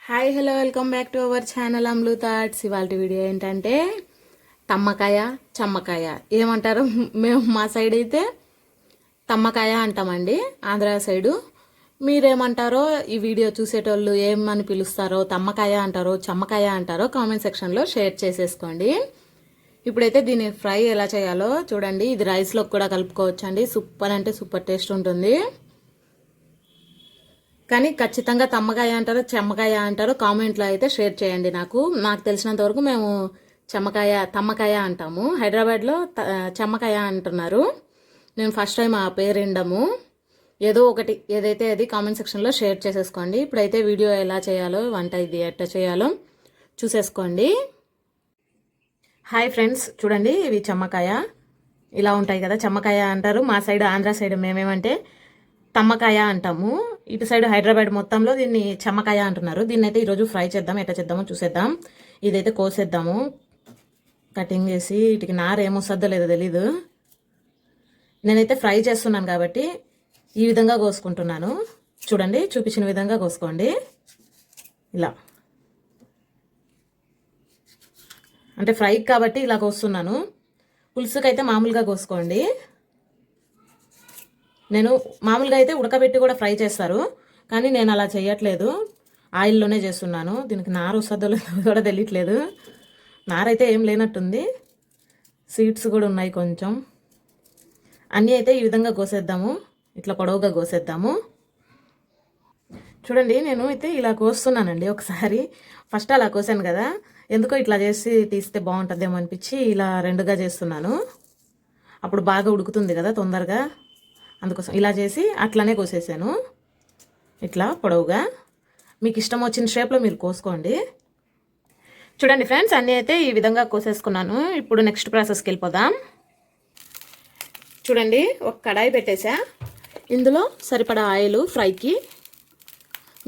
Hi hello welcome back to our channel అమ్లు thoughts. ఇవాళ video ఏంటంటే తమ్మకాయ చమ్మకాయ ఏమంటారు. మేము మా సైడ్ అయితే తమ్మకాయ అంటామండి, ఆంధ్ర సైడు. మీరేమంటారో ఈ వీడియో చూసేటోళ్ళు ఏమని పిలుస్తారో, తమ్మకాయ అంటారో చమ్మకాయ అంటారో కామెంట్ సెక్షన్లో షేర్ చేసేసుకోండి. ఇప్పుడైతే దీన్ని ఫ్రై ఎలా చేయాలో చూడండి. ఇది రైస్లోకి కూడా కలుపుకోవచ్చు అండి. సూపర్ అంటే సూపర్ టేస్ట్ ఉంటుంది. కానీ ఖచ్చితంగా తమ్మకాయ అంటారో చెమ్మకాయ అంటారో కామెంట్లో అయితే షేర్ చేయండి. నాకు తెలిసినంత వరకు మేము తమ్మకాయ అంటాము. హైదరాబాద్లో చెమ్మకాయ అంటున్నారు. నేను ఫస్ట్ టైం ఆ పేరు వినడము. ఏదో ఒకటి ఏదైతే అది కామెంట్ సెక్షన్లో షేర్ చేసేసుకోండి. ఇప్పుడైతే వీడియో ఎలా చేయాలో, వంట ఇది ఎట్లా చేయాలో చూసేసుకోండి. హాయ్ ఫ్రెండ్స్, చూడండి ఇవి చెమ్మకాయ ఇలా ఉంటాయి కదా. చెమ్మకాయ అంటారు మా సైడ్, ఆంధ్ర సైడ్ మేమేమంటే తమ్మకాయ అంటాము. ఇటు సైడ్ హైదరాబాద్ మొత్తంలో దీన్ని చమ్మకాయ అంటున్నారు. దీన్ని అయితే ఈరోజు ఫ్రై చేద్దాం. ఎట్లా చేద్దామో చూసేద్దాం. ఇదైతే కోసేద్దాము కటింగ్ చేసి. వీటికి నార ఏమొస్తుందో లేదో తెలీదు. నేనైతే ఫ్రై చేస్తున్నాను కాబట్టి ఈ విధంగా కోసుకుంటున్నాను. చూడండి, చూపించిన విధంగా కోసుకోండి. ఇలా అంటే ఫ్రై కాబట్టి ఇలా కోస్తున్నాను. పులుసుకైతే మామూలుగా కోసుకోండి. నేను మామూలుగా అయితే ఉడకబెట్టి కూడా ఫ్రై చేస్తారు, కానీ నేను అలా చేయట్లేదు, ఆయిల్లోనే చేస్తున్నాను. దీనికి నార వస్తుందో లేదో కూడా తెలియట్లేదు. నార అయితే ఏం లేనట్టుంది, సీడ్స్ కూడా ఉన్నాయి కొంచెం. అన్నీ అయితే ఈ విధంగా కోసేద్దాము. ఇట్లా పొడవుగా కోసేద్దాము. చూడండి, నేను అయితే ఇలా కోస్తున్నానండి. ఒకసారి ఫస్ట్ అలా కోసాను కదా, ఎందుకో ఇట్లా చేసి తీస్తే బాగుంటుందేమో అనిపించి ఇలా రెండుగా చేస్తున్నాను. అప్పుడు బాగా ఉడుకుతుంది కదా తొందరగా, అందుకోసం ఇలా చేసి అట్లనే కోసేసాను. ఇట్లా పొడవుగా మీకు ఇష్టం వచ్చిన షేప్లో మీరు కోసుకోండి. చూడండి ఫ్రెండ్స్, అన్నీ అయితే ఈ విధంగా కోసేసుకున్నాను. ఇప్పుడు నెక్స్ట్ ప్రాసెస్కి వెళ్ళిపోదాం. చూడండి, ఒక కడాయి పెట్టేసా. ఇందులో సరిపడా ఆయిల్ ఫ్రైకి.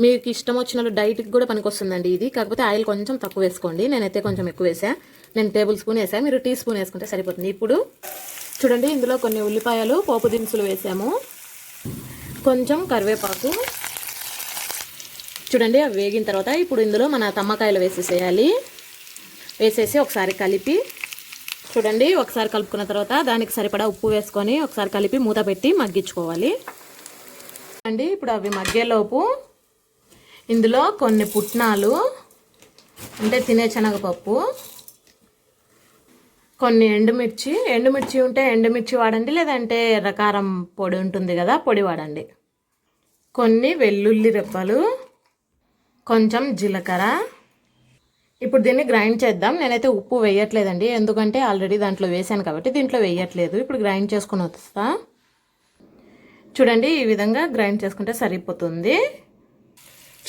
మీకు ఇష్టం వచ్చిన డైట్కి కూడా పనికొస్తుందండి ఇది. కాకపోతే ఆయిల్ కొంచెం తక్కువ వేసుకోండి. నేనైతే కొంచెం ఎక్కువ వేసా. నేను టేబుల్ స్పూన్ వేసా, మీరు టీ స్పూన్ వేసుకుంటే సరిపోతుంది. ఇప్పుడు చూడండి, ఇందులో కొన్ని ఉల్లిపాయలు, పోపు దినుసులు వేసాము, కొంచెం కరివేపాకు. చూడండి, అవి వేగిన తర్వాత ఇప్పుడు ఇందులో మన తమ్మకాయలు వేసేసేయాలి. వేసేసి ఒకసారి కలిపి, చూడండి ఒకసారి కలుపుకున్న తర్వాత దానికి సరిపడా ఉప్పు వేసుకొని ఒకసారి కలిపి మూత పెట్టి మగ్గించుకోవాలి. చూడండి, ఇప్పుడు అవి మగ్గేలోపు ఇందులో కొన్ని పుట్నాలు అంటే తినే శనగపప్పు, కొన్ని ఎండుమిర్చి ఉంటే ఎండుమిర్చి వాడండి, లేదంటే ఎర్రకారం పొడి ఉంటుంది కదా, పొడి వాడండి. కొన్ని వెల్లుల్లి రెబ్బలు, కొంచెం జీలకర్ర. ఇప్పుడు దీన్ని గ్రైండ్ చేద్దాం. నేనైతే ఉప్పు వేయట్లేదండి, ఎందుకంటే ఆల్రెడీ దాంట్లో వేసాను కాబట్టి దీంట్లో వేయట్లేదు. ఇప్పుడు గ్రైండ్ చేసుకుని వస్తా. చూడండి, ఈ విధంగా గ్రైండ్ చేసుకుంటే సరిపోతుంది.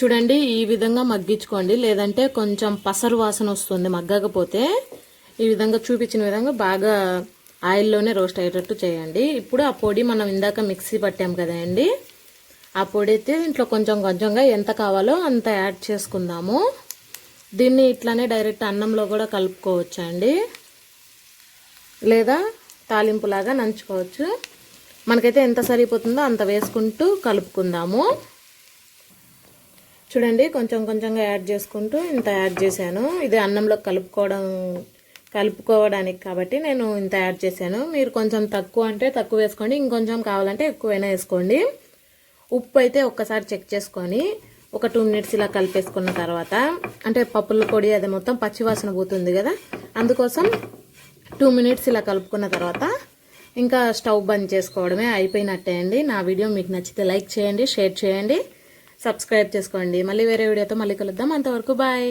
చూడండి, ఈ విధంగా మగ్గించుకోండి, లేదంటే కొంచెం పసరు వాసన వస్తుంది మగ్గకపోతే. ఈ విధంగా చూపించిన విధంగా బాగా ఆయిల్లోనే రోస్ట్ అయ్యేటట్టు చేయండి. ఇప్పుడు ఆ పొడి మనం ఇందాక మిక్సీ పట్టాం కదండి, ఆ పొడి అయితే ఇంట్లో కొంచెం కొంచెంగా ఎంత కావాలో అంత యాడ్ చేసుకుందాము. దీన్ని ఇట్లానే డైరెక్ట్ అన్నంలో కూడా కలుపుకోవచ్చు అండి, లేదా తాలింపులాగా నంచుకోవచ్చు. మనకైతే ఎంత సరిపోతుందో అంత వేసుకుంటూ కలుపుకుందాము. చూడండి, కొంచెం కొంచెంగా యాడ్ చేసుకుంటూ ఇంత యాడ్ చేశాను. ఇది అన్నంలో కలుపుకోవడానికి కాబట్టి నేను ఇంత యాడ్ చేశాను. మీరు కొంచెం తక్కువ అంటే తక్కువ వేసుకోండి, ఇంకొంచెం కావాలంటే ఎక్కువైనా వేసుకోండి. ఉప్పు అయితే ఒక్కసారి చెక్ చేసుకొని ఒక 2 మినిట్స్ ఇలా కలిపేసుకున్న తర్వాత, అంటే పప్పుల పొడి అది మొత్తం పచ్చివాసన పోతుంది కదా, అందుకోసం 2 మినిట్స్ ఇలా కలుపుకున్న తర్వాత ఇంకా స్టవ్ బంద్ చేసుకోవడమే, అయిపోయినట్టే అండి. నా వీడియో మీకు నచ్చితే లైక్ చేయండి, షేర్ చేయండి, సబ్స్క్రైబ్ చేసుకోండి. మళ్ళీ వేరే వీడియోతో మళ్ళీ కలుద్దాం. అంతవరకు బాయ్.